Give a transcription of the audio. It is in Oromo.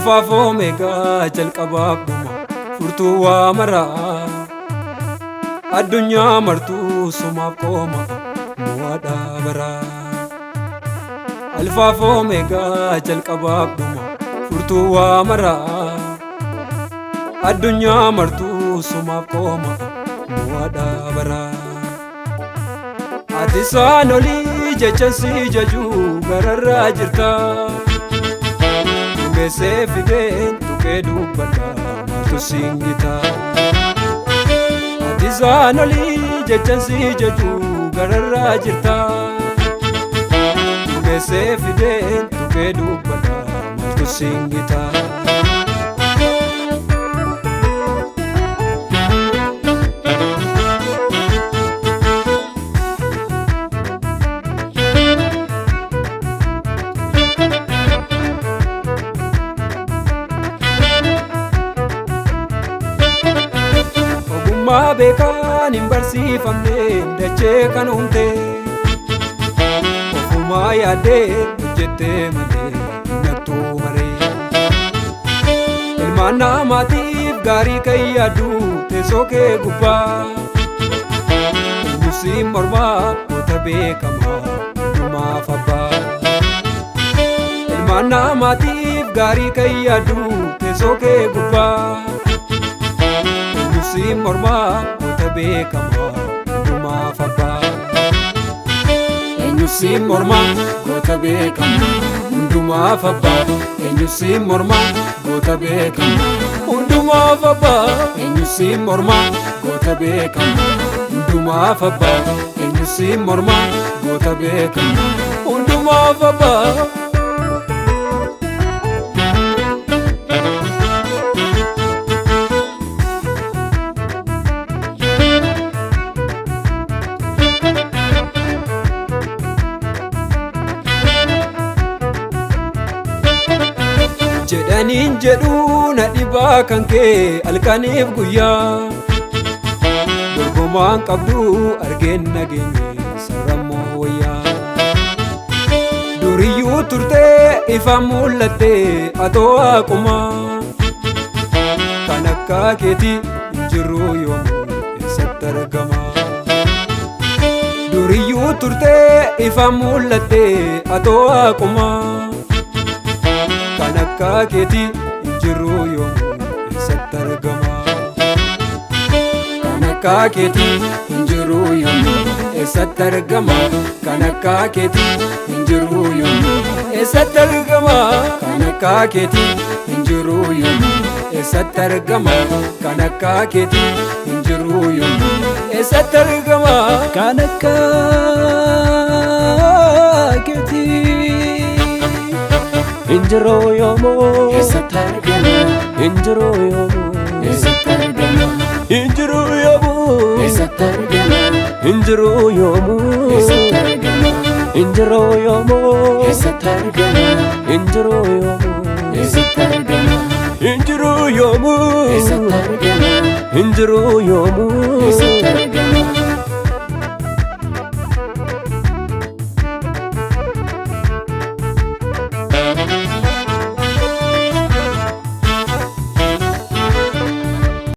Alfaafoo meeqaa jalqabaaf dhuma furtuu waa maraa addunyaa martuu sumaaf qooma mo'aadhaa baraa. Alfaafoo meeqaa jalqabaaf dhuma furtuu waa maraa addunyaa martuu sumaaf qooma mo'aadhaa baraa. Ati isaan olii jechan si jajuu gararraa jirta. Beesee fideen tuqee dubbadha maaltu singita. Ati isaan olii jechan si jajuu gararraa jirta. Beesee fideen tuqee dubbadha maaltu singita. Ogummaa beekaan hin barsiifamne dachee kan uumte ofumaa yaaddee hojjettee malee nattuu maree. Ilmaan namaatiif gaarii kan yaaddu teessoo kee gubbaa eenyusiin mormaa goota beekamaa hundumaaf abbaa. Ilmaan namaatiif gaarii kan yaaddu teessoo kee gubbaa eenyusiin mormaa goota beekamaa hundumaaf abbaa. Eenyusiin mormaa goota beekamaa hundumaaf abbaa. Eenyusiin mormaa goota beekamaa hundumaaf abbaa. Eenyusiin mormaa goota beekamaa hundumaaf abbaa. Eenyusiin mormaa goota beekamaa hundumaaf abbaa. Jedhaniin jedhuu na dhibaa kan kee halkaniif guyyaa. Dorgomaan qabdu argeen nageenye sarrammoo wayyaa. Duriyyuu turtee ifaan mul'attee atoo haaqumaa. Kan akka keetii hin jirru yoomuu eessatti argama. Duriyyuu turtee ifaan mul'attee atoo haaqumaa. Kan akka keetii hin jirru yoomuu eessatti argama. Kan akka keetii hin jirru yoomuu eessatti argama. Kan akka keetii hin jirru yoomuu eessatti argama. Kan akka keetii hin jirru yoomuu eessatti argama. Kan akka keetii hin jirru yoomuu eessatti argama. Kan akka keetii injiru yoomuu eessatti argama. injiru yoomuu Eessatti argama. injiru yoomuu Eessatti argama. injiru yoomuu Eessatti argama. injiru yoomuu Eessatti argama. injiru yoomuu Eessatti argama. injiru yoomuu Eessatti argama. injiru yoomuu Eessatti